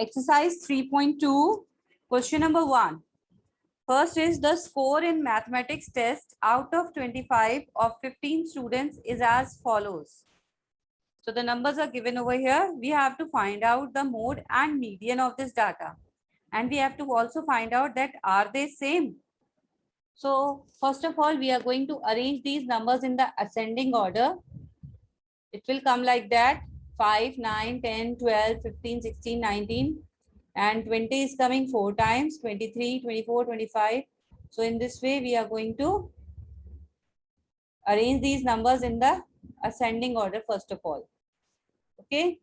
Exercise 3.2, question number 1. First is the score in mathematics test out of 25 of 15 students is as follows. So the numbers are given over here. We have to find out the mode and median of this data. And we have to also find out that are they same. So first of all, we are going to arrange these numbers in the ascending order. It will come like that: 5, 9, 10, 12, 15, 16, 19. And 20 is coming 4 times, 23, 24, 25. So in this way, we are going to arrange these numbers in the ascending order first of all. Okay.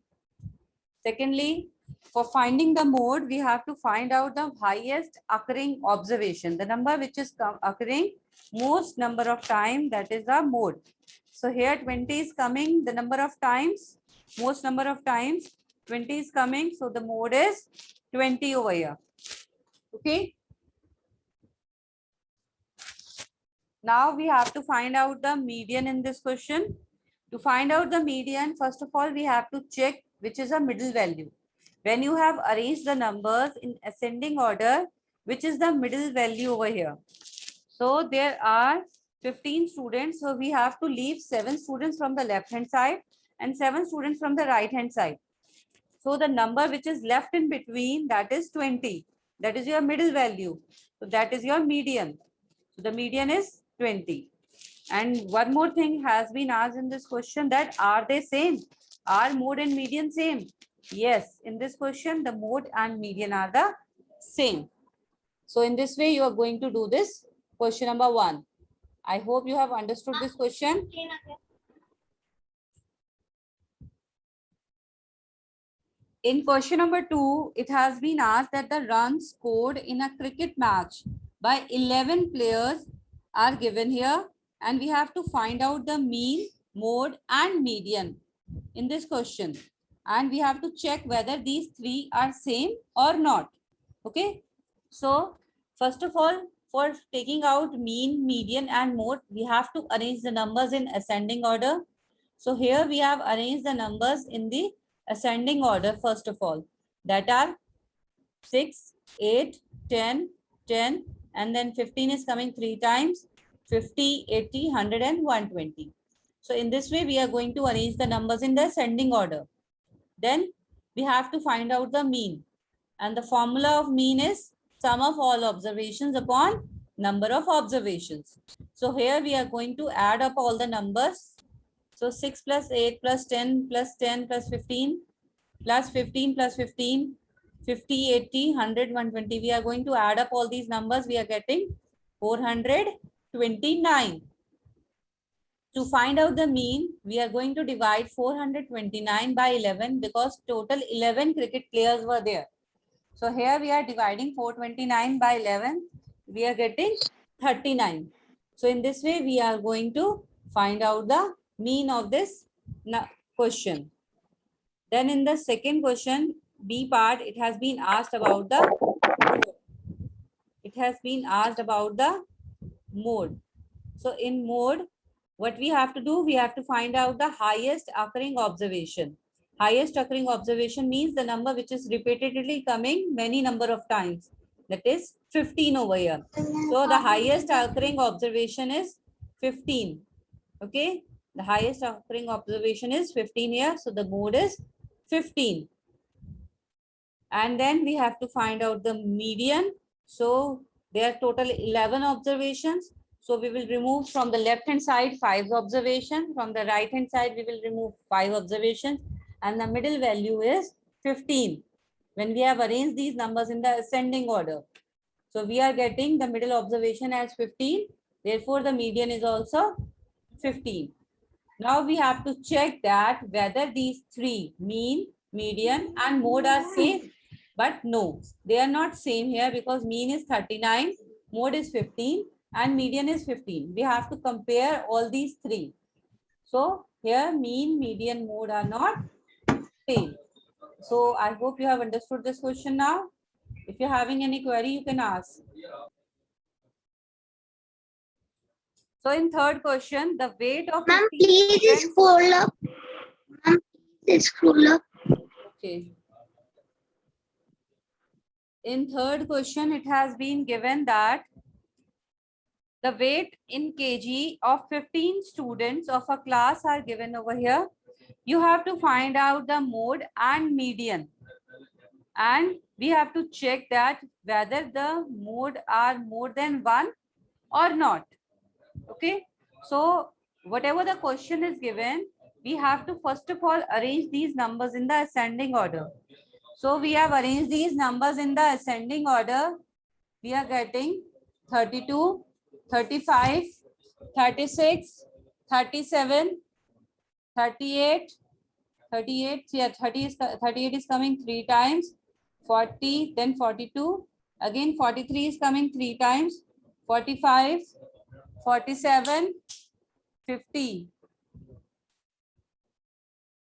Secondly, for finding the mode, we have to find out the highest occurring observation, the number which is occurring most number of time, that is the mode. So here 20 is coming, the number of times, most number of times, 20 is coming. So the mode is 20 over here. Okay. Now we have to find out the median in this question. To find out the median, first of all, we have to check which is a middle value. When you have arranged the numbers in ascending order, which is the middle value over here. So there are 15 students. So we have to leave 7 students from the left hand side and 7 students from the right hand side. So the number which is left in between, that is 20. That is your middle value. So that is your median. So the median is 20. And one more thing has been asked in this question, that are they same? Are mode and median same? Yes, in this question, the mode and median are the same. So in this way, you are going to do this question number 1. I hope you have understood this question. In question number 2, it has been asked that the runs scored in a cricket match by 11 players are given here, and we have to find out the mean, mode, and median in this question. And we have to check whether these 3 are same or not. Okay. So first of all, for taking out mean, median, and mode, we have to arrange the numbers in ascending order. So here we have arranged the numbers in the ascending order first of all, that are 6, 8, 10, 10, and then 15 is coming 3 times, 50, 80, 100, and 120. So in this way, we are going to arrange the numbers in the ascending order. Then we have to find out the mean. And the formula of mean is sum of all observations upon number of observations. So here we are going to add up all the numbers. So 6 plus 8 plus 10 plus 10 plus 15 plus 15 plus 15, 50, 80, 100, 120. We are going to add up all these numbers. We are getting 429. To find out the mean, we are going to divide 429 by 11 because total 11 cricket players were there. So here we are dividing 429 by 11. We are getting 39. So in this way, we are going to find out the mean of this question. Then in the second question, B part, it has been asked about the mode. It has been asked about the mode. So in mode, what we have to do, we have to find out the highest occurring observation. Highest occurring observation means the number which is repeatedly coming many number of times. That is 15 over here. So the highest occurring observation is 15. Okay. The highest occurring observation is 15 here. So the mode is 15. And then we have to find out the median. So there are total 11 observations. So we will remove from the left hand side 5 observations. From the right hand side, we will remove 5 observations. And the middle value is 15. When we have arranged these numbers in the ascending order. So we are getting the middle observation as 15. Therefore, the median is also 15. Now we have to check that whether these 3, mean, median, and mode are same. But no, they are not same here because mean is 39, mode is 15, and median is 15. We have to compare all these 3. So here mean, median, mode are not same. So I hope you have understood this question now. If you're having any query, you can ask. So in third question, the weight of... Ma'am, please scroll up. Ma'am, please scroll up. Okay. in third question, it has been given that the weight in kg of 15 students of a class are given over here. You have to find out the mode and median. And we have to check that whether the mode are more than one or not. Okay. So whatever the question is given, we have to first of all arrange these numbers in the ascending order. So we have arranged these numbers in the ascending order. We are getting 32, 35, 36, 37, 38, 38, yeah, 38 is coming 3 times, 40, then 42, again 43 is coming 3 times, 45, 47, 50.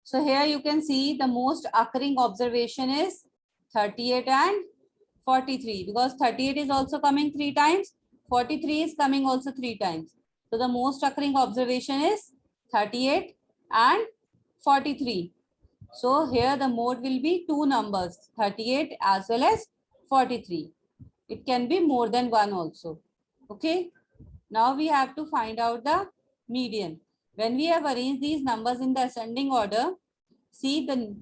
So here you can see the most occurring observation is 38 and 43, because 38 is also coming 3 times, 43 is coming also 3 times. So the most occurring observation is 38 and 43. So here the mode will be two numbers, 38 as well as 43. It can be more than one also. Okay. Now we have to find out the median. When we have arranged these numbers in the ascending order, see the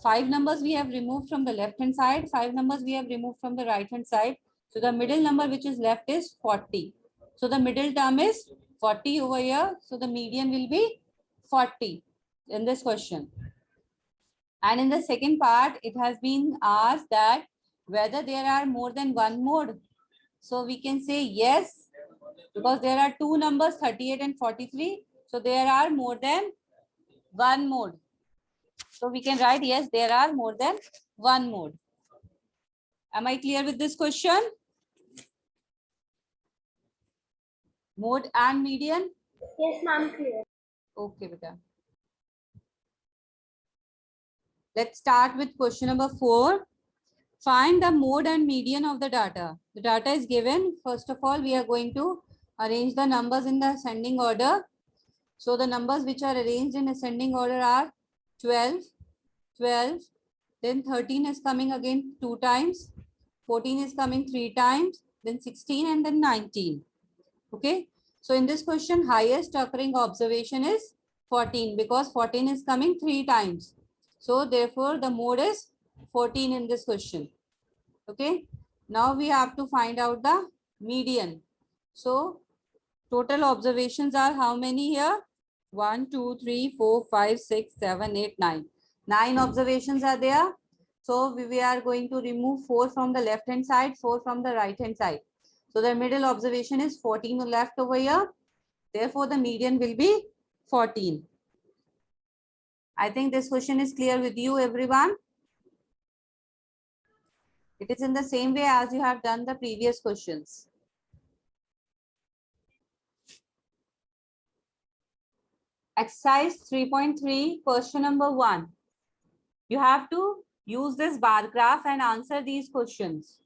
5 numbers we have removed from the left hand side, 5 numbers we have removed from the right hand side. So the middle number which is left is 40. So the middle term is 40 over here. So the median will be 40 in this question. And in the second part, it has been asked that whether there are more than one mode. So we can say yes, because there are two numbers, 38 and 43. So there are more than one mode. So we can write yes, there are more than one mode. Am I clear with this question? Mode and median? Yes, ma'am, clear. Okay, beta. Let's start with question number 4. Find the mode and median of the data. The data is given. First of all, we are going to arrange the numbers in the ascending order. So the numbers which are arranged in ascending order are 12, 12, then 13 is coming again 2 times, 14 is coming 3 times, then 16 and then 19. Okay. So in this question, highest occurring observation is 14, because 14 is coming 3 times. So therefore the mode is 14 in this question. Okay. Now we have to find out the median. So total observations are how many here? 1, 2, 3, 4, 5, 6, 7, 8, 9. 9 observations are there. So we are going to remove 4 from the left hand side, 4 from the right hand side. So the middle observation is 14 left over here. Therefore, the median will be 14. I think this question is clear with you, everyone. It is in the same way as you have done the previous questions. Exercise 3.3, question number 1. You have to use this bar graph and answer these questions.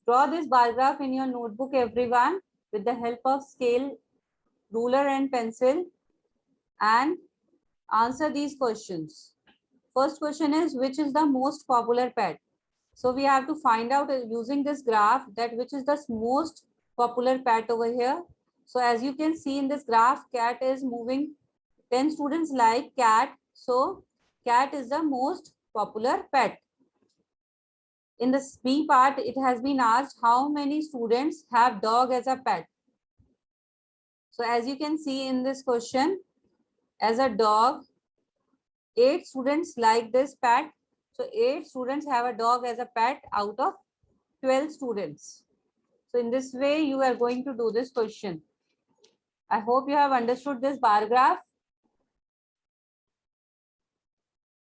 Draw this bar graph in your notebook, everyone, with the help of scale, ruler and pencil, and answer these questions. First question is, which is the most popular pet? So we have to find out using this graph that which is the most popular pet over here. So as you can see in this graph, cat is moving. 10 students like cat. So cat is the most popular pet. In the B part, it has been asked how many students have dog as a pet. So as you can see in this question, as a dog, 8 students like this pet. So 8 students have a dog as a pet out of 12 students. So in this way, you are going to do this question. I hope you have understood this bar graph.